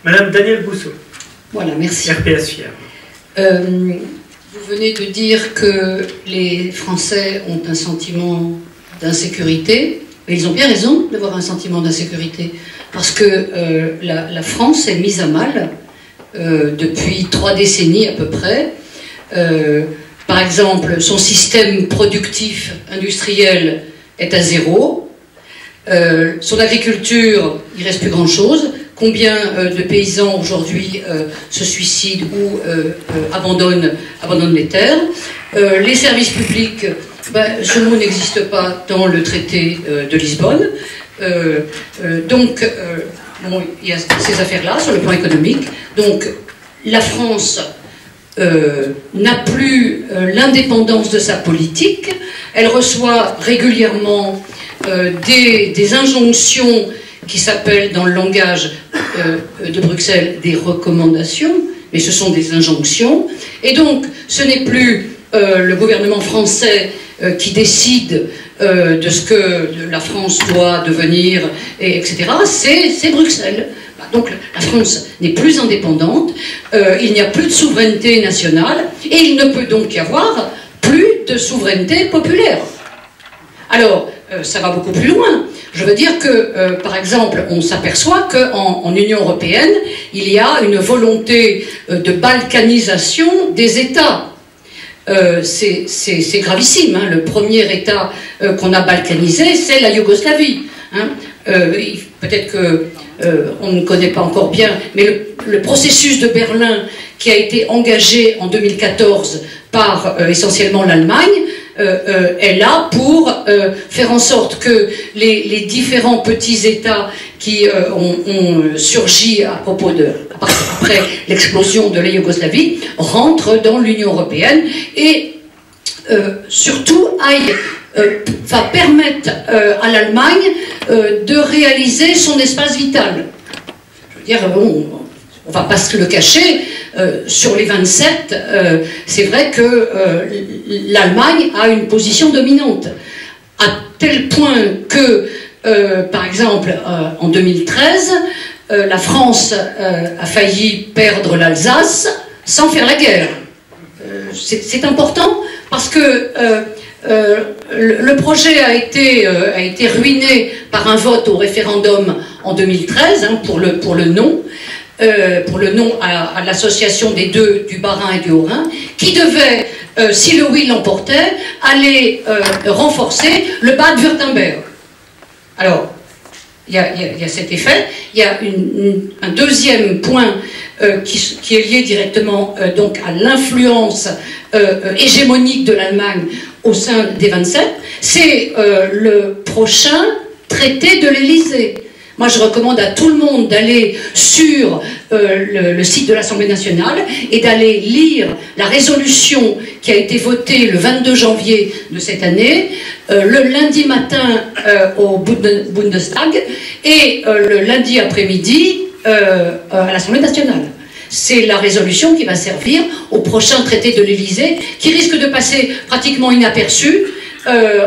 Madame Danielle Bousseau. Voilà, merci. RPS Fier. Vous venez de dire que les Français ont un sentiment d'insécurité, mais ils ont bien raison d'avoir un sentiment d'insécurité, parce que la France est mise à mal depuis 3 décennies à peu près. Par exemple, son système productif industriel est à zéro. Son agriculture, il ne reste plus grand-chose. Combien de paysans aujourd'hui se suicident ou abandonnent les terres. Les services publics, ce mot n'existe pas dans le traité de Lisbonne. Donc, bon, il y a ces affaires-là sur le plan économique. Donc, la France n'a plus l'indépendance de sa politique. Elle reçoit régulièrement des injonctions qui s'appellent dans le langage de Bruxelles des recommandations, mais ce sont des injonctions. Et donc, ce n'est plus le gouvernement français qui décide de ce que la France doit devenir, etc. C'est Bruxelles. Donc la France n'est plus indépendante, il n'y a plus de souveraineté nationale, et il ne peut donc y avoir plus de souveraineté populaire. Alors, ça va beaucoup plus loin. Je veux dire que, par exemple, on s'aperçoit qu'en Union européenne, il y a une volonté de balkanisation des États. C'est gravissime, hein. Le premier État qu'on a balkanisé, c'est la Yougoslavie. Hein. Peut-être que on ne connaît pas encore bien, mais le processus de Berlin qui a été engagé en 2014 par essentiellement l'Allemagne est là pour faire en sorte que les différents petits États qui ont surgi après l'explosion de la Yougoslavie rentrent dans l'Union européenne et surtout permettre à l'Allemagne de réaliser son espace vital. Je veux dire, bon, on ne va pas se le cacher, sur les 27, c'est vrai que l'Allemagne a une position dominante, à tel point que, par exemple, en 2013, la France a failli perdre l'Alsace sans faire la guerre. C'est important parce que le projet a été ruiné par un vote au référendum en 2013 hein, pour le non. À l'association des deux, du Bas-Rhin et du Haut-Rhin, qui devait, si le oui l'emportait, aller renforcer le Bade-Württemberg. Alors, il y a cet effet. Il y a un deuxième point qui est lié directement donc à l'influence hégémonique de l'Allemagne au sein des 27. C'est le prochain traité de l'Élysée. Moi, je recommande à tout le monde d'aller sur le site de l'Assemblée nationale et d'aller lire la résolution qui a été votée le 22 janvier de cette année, le lundi matin au Bundestag et le lundi après-midi à l'Assemblée nationale. C'est la résolution qui va servir au prochain traité de l'Élysée, qui risque de passer pratiquement inaperçu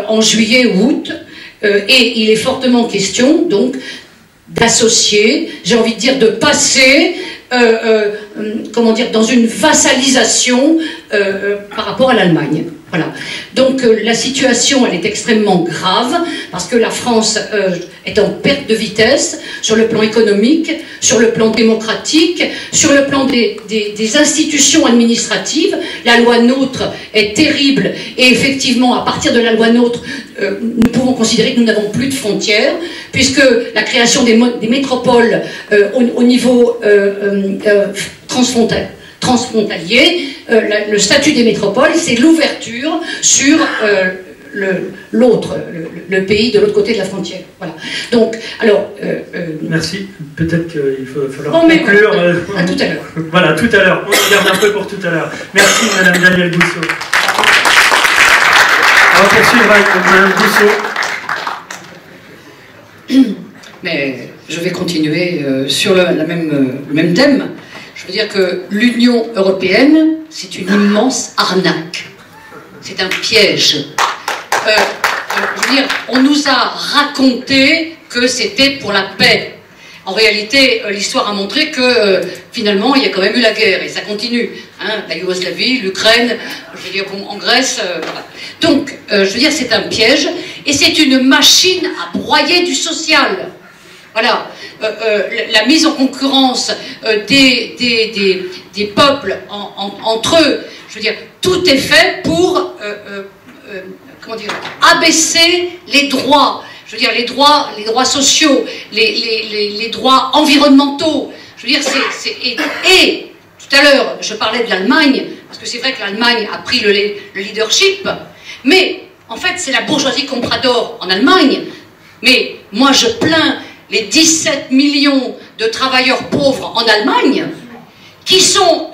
en juillet ou août. Et il est fortement question, donc, d'associer, j'ai envie de dire de passer, comment dire, dans une vassalisation par rapport à l'Allemagne. Voilà. Donc la situation, elle est extrêmement grave, parce que la France est en perte de vitesse sur le plan économique, sur le plan démocratique, sur le plan des institutions administratives. La loi NOTRe est terrible, et effectivement, à partir de la loi NOTRe, nous pouvons considérer que nous n'avons plus de frontières, puisque la création des métropoles au niveau transfrontalier, le statut des métropoles, c'est l'ouverture sur le pays de l'autre côté de la frontière. Voilà. Donc, alors... Merci. Peut-être qu'il va falloir conclure. À tout à l'heure. Voilà, tout à l'heure. On regarde un peu pour tout à l'heure. Merci, Madame Danielle Bousseau. On va poursuivre avec Madame Bousseau. Mais je vais continuer sur le même thème. Je veux dire que l'Union européenne, c'est une immense arnaque. C'est un piège. Je veux dire, on nous a raconté que c'était pour la paix. en réalité, l'histoire a montré que finalement, il y a quand même eu la guerre, et ça continue. Hein, la Yougoslavie, l'Ukraine, je veux dire, bon, en Grèce, voilà. Donc, je veux dire, c'est un piège, et c'est une machine à broyer du social. Voilà, la mise en concurrence des peuples entre eux, je veux dire, tout est fait pour, comment dire, abaisser les droits. Je veux dire, les droits sociaux, les droits environnementaux. Je veux dire, et tout à l'heure, je parlais de l'Allemagne, parce que c'est vrai que l'Allemagne a pris le leadership, mais en fait, c'est la bourgeoisie comprador en Allemagne. Mais moi, je plains les 17 millions de travailleurs pauvres en Allemagne, qui sont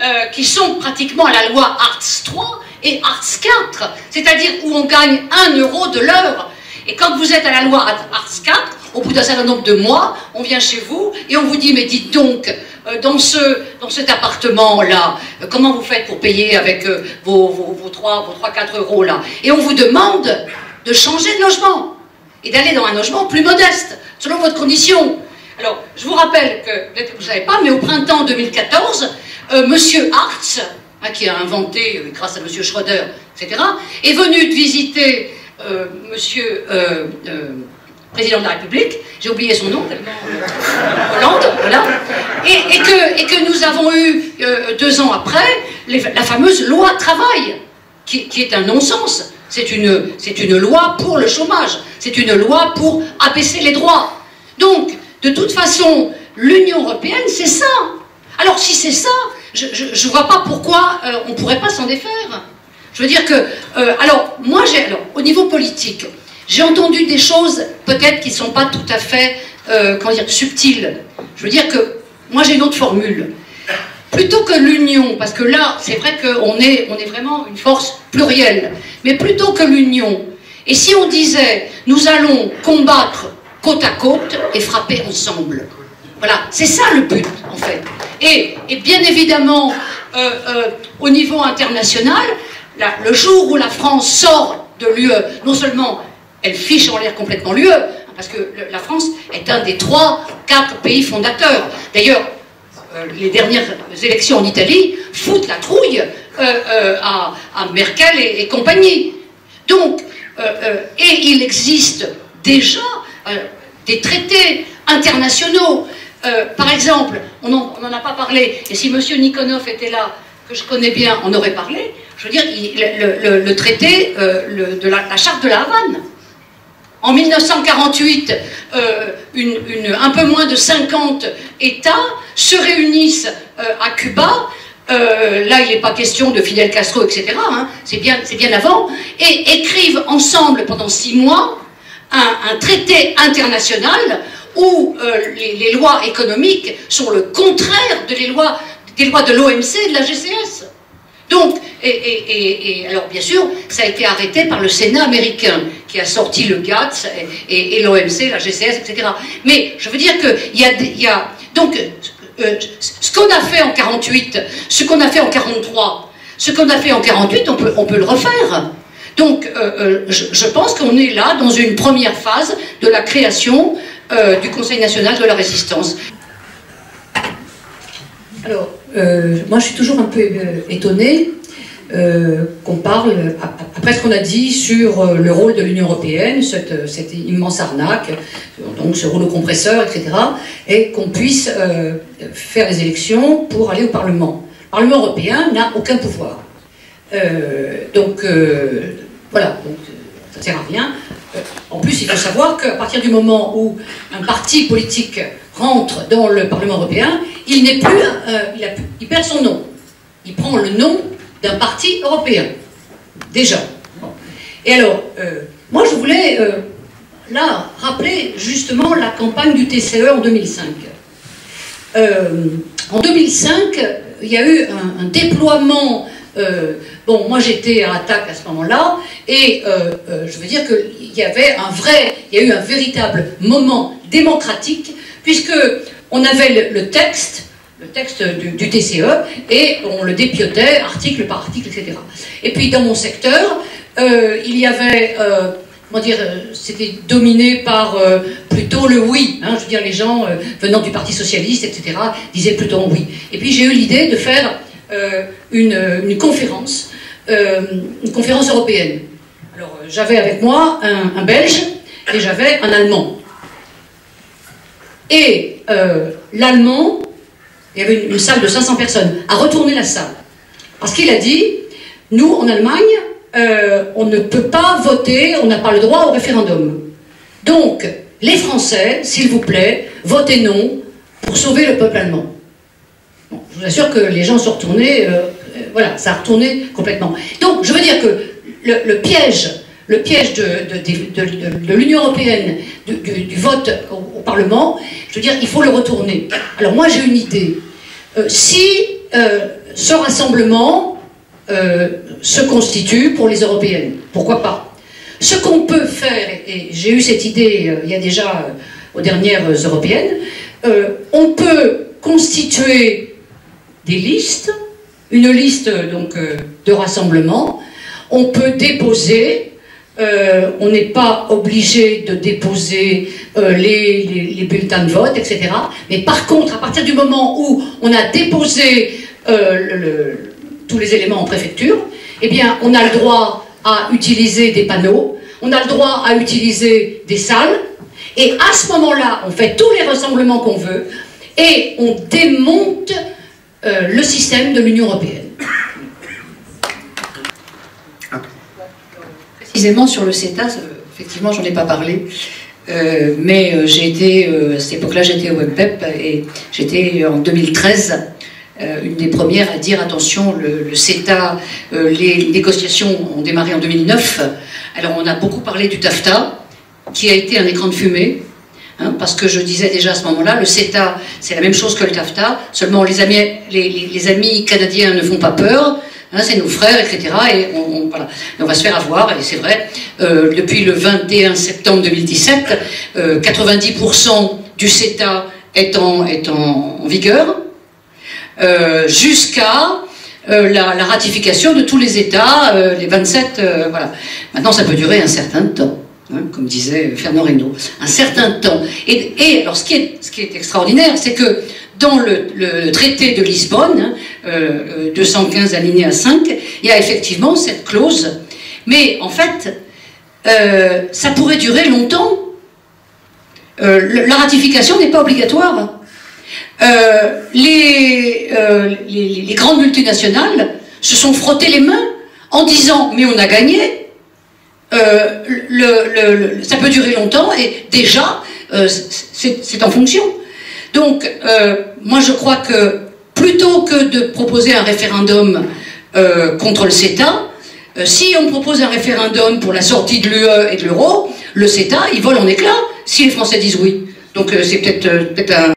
pratiquement à la loi Hartz III et Hartz IV, c'est-à-dire où on gagne 1 euro de l'heure. Et quand vous êtes à la loi Hartz IV, au bout d'un certain nombre de mois, on vient chez vous et on vous dit, mais dites donc, dans cet appartement-là, comment vous faites pour payer avec vos 3-4 euros là? Et on vous demande de changer de logement et d'aller dans un logement plus modeste, selon votre condition. Alors, je vous rappelle que, peut-être que vous ne savez pas, mais au printemps 2014, Monsieur Hartz, hein, qui a inventé, grâce à Monsieur Schröder, etc., est venu visiter Monsieur Président de la République, j'ai oublié son nom, tellement Hollande, voilà, et que nous avons eu 2 ans après la fameuse loi travail, qui est un non-sens. C'est une loi pour le chômage, c'est une loi pour abaisser les droits. Donc, de toute façon, l'Union européenne, c'est ça. Alors, si c'est ça, je ne vois pas pourquoi on ne pourrait pas s'en défaire. Je veux dire que, alors, au niveau politique, j'ai entendu des choses, peut-être, qui ne sont pas tout à fait, comment dire, subtiles. Je veux dire que, moi, j'ai une autre formule. Plutôt que l'union, parce que là, c'est vrai qu'on est vraiment une force plurielle, mais plutôt que l'union, et si on disait, nous allons combattre côte à côte et frapper ensemble. Voilà, c'est ça le but, en fait. Et bien évidemment, au niveau international, le jour où la France sort de l'UE, non seulement elle fiche en l'air complètement l'UE, parce que la France est un des 3-4 pays fondateurs. D'ailleurs, les dernières élections en Italie foutent la trouille à Merkel et compagnie. Donc, et il existe déjà des traités internationaux. Par exemple, on n'en a pas parlé, et si M. Nikonov était là, que je connais bien, on aurait parlé, je veux dire, le traité de la charte de la Havane. En 1948, un peu moins de 50 États se réunissent à Cuba. Là, il n'est pas question de Fidel Castro, etc. Hein, c'est bien avant. Et écrivent ensemble pendant 6 mois un traité international où les lois économiques sont le contraire des lois de l'OMC et de la GCS. Donc, alors bien sûr, ça a été arrêté par le Sénat américain, qui a sorti le GATS et l'OMC, la GCS, etc. Mais je veux dire qu'il y a donc, ce qu'on a fait en 48, ce qu'on a fait en 43, ce qu'on a fait en 48, on peut le refaire. Donc, je pense qu'on est là dans une première phase de la création du Conseil national de la résistance. Alors, moi je suis toujours un peu étonnée qu'on parle, après ce qu'on a dit sur le rôle de l'Union européenne, cette immense arnaque, donc ce rouleau compresseur, etc., et qu'on puisse faire des élections pour aller au Parlement. Le Parlement européen n'a aucun pouvoir. Donc, voilà, donc, ça ne sert à rien. En plus, il faut savoir qu'à partir du moment où un parti politique rentre dans le Parlement européen, il n'est plus, il perd son nom. Il prend le nom d'un parti européen, déjà. Bon. Et alors, moi je voulais là rappeler justement la campagne du TCE en 2005. En 2005, il y a eu un déploiement. Bon, moi j'étais à Attac à ce moment-là, et je veux dire qu'il y avait il y a eu un véritable moment démocratique, puisque on avait le texte du TCE, et on le dépiotait article par article, etc. Et puis dans mon secteur, il y avait comment dire, c'était dominé par plutôt le oui. Hein, je veux dire, les gens venant du Parti socialiste, etc., disaient plutôt oui. Et puis j'ai eu l'idée de faire une conférence européenne. Alors j'avais avec moi un Belge et j'avais un Allemand. Et l'Allemand, il y avait une salle de 500 personnes, a retourné la salle. Parce qu'il a dit, nous en Allemagne, on ne peut pas voter, on n'a pas le droit au référendum. Donc, les Français, s'il vous plaît, votez non pour sauver le peuple allemand. Bon, je vous assure que les gens sont retournés, voilà, ça a retourné complètement. Donc, je veux dire que le piège de l'Union européenne, du vote au Parlement, je veux dire, il faut le retourner. Alors moi, j'ai une idée. Si ce rassemblement se constitue pour les européennes, pourquoi pas? Ce qu'on peut faire, et j'ai eu cette idée il y a déjà aux dernières européennes, on peut constituer des listes, une liste donc de rassemblement, on peut déposer, on n'est pas obligé de déposer les bulletins de vote, etc. Mais par contre, à partir du moment où on a déposé tous les éléments en préfecture, eh bien, on a le droit à utiliser des panneaux, on a le droit à utiliser des salles, et à ce moment-là, on fait tous les rassemblements qu'on veut, et on démonte le système de l'Union européenne. Précisément sur le CETA, effectivement, j'en ai pas parlé, mais j'ai été, à cette époque-là, j'étais au WebPep, et j'étais en 2013, une des premières à dire attention, le CETA, les négociations ont démarré en 2009. Alors on a beaucoup parlé du TAFTA, qui a été un écran de fumée, hein, parce que je disais déjà à ce moment-là, le CETA, c'est la même chose que le TAFTA, seulement les amis canadiens ne font pas peur, hein, c'est nos frères, etc. Et voilà. On va se faire avoir, et c'est vrai, depuis le 21 septembre 2017, 90% du CETA est en vigueur, jusqu'à la ratification de tous les États, les 27, voilà. Maintenant, ça peut durer un certain temps, hein, comme disait Fernand Reynaud, un certain temps. Et alors, ce qui est extraordinaire, c'est que dans le traité de Lisbonne, 215 alinéa 5, il y a effectivement cette clause, mais en fait, ça pourrait durer longtemps. La ratification n'est pas obligatoire. Les grandes multinationales se sont frottées les mains en disant mais on a gagné, ça peut durer longtemps et déjà c'est en fonction. Donc moi je crois que plutôt que de proposer un référendum contre le CETA, si on propose un référendum pour la sortie de l'UE et de l'euro, le CETA il vole en éclats si les Français disent oui. Donc c'est peut-être un...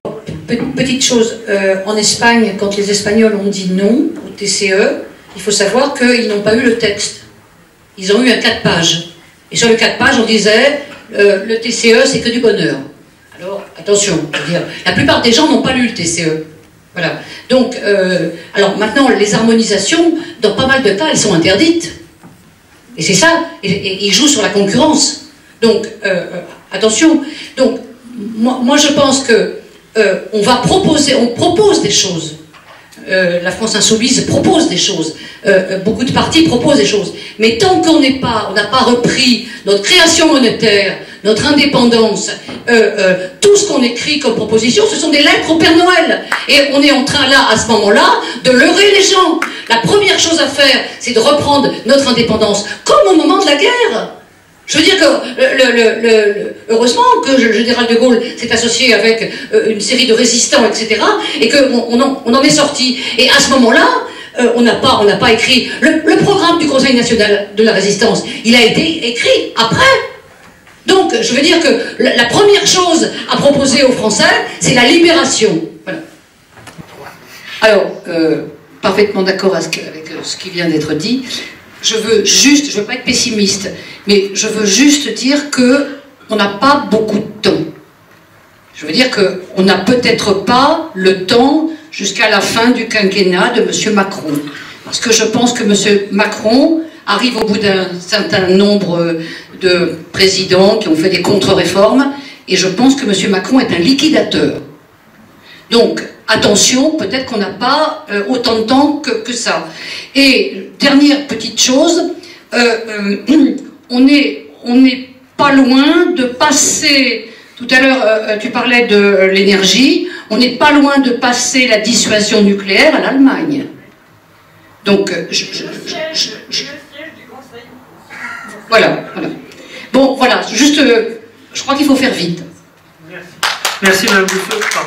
Petite chose, en Espagne, quand les Espagnols ont dit non au TCE, il faut savoir qu'ils n'ont pas eu le texte. Ils ont eu un 4 pages. Et sur le 4 pages, on disait le TCE, c'est que du bonheur. Alors, attention, je veux dire, la plupart des gens n'ont pas lu le TCE. Voilà. Donc, alors maintenant, les harmonisations, dans pas mal de cas, elles sont interdites. Et c'est ça, et ils jouent sur la concurrence. Donc, attention. Donc, moi je pense que on propose des choses. La France Insoumise propose des choses. Beaucoup de partis proposent des choses. Mais tant qu'on n'a pas repris notre création monétaire, notre indépendance, tout ce qu'on écrit comme proposition, ce sont des lettres au Père Noël. Et on est en train là, à ce moment-là, de leurrer les gens. La première chose à faire, c'est de reprendre notre indépendance, comme au moment de la guerre. Je veux dire que, heureusement que le général de Gaulle s'est associé avec une série de résistants, etc., et qu'on en est sorti. Et à ce moment-là, on n'a pas écrit... Le programme du Conseil national de la résistance, il a été écrit après. Donc, je veux dire que la première chose à proposer aux Français, c'est la libération. Voilà. Alors, parfaitement d'accord avec ce qui vient d'être dit. Je veux pas être pessimiste, mais je veux juste dire qu'on n'a pas beaucoup de temps. Je veux dire qu'on n'a peut-être pas le temps jusqu'à la fin du quinquennat de M. Macron. Parce que je pense que M. Macron arrive au bout d'un certain nombre de présidents qui ont fait des contre-réformes, et je pense que M. Macron est un liquidateur. Donc, attention, peut-être qu'on n'a pas autant de temps que ça. Et dernière petite chose, on n'est pas loin de passer, tout à l'heure tu parlais de l'énergie, on n'est pas loin de passer la dissuasion nucléaire à l'Allemagne. Donc, voilà. Bon, voilà, juste, je crois qu'il faut faire vite. Merci Madame Bousso.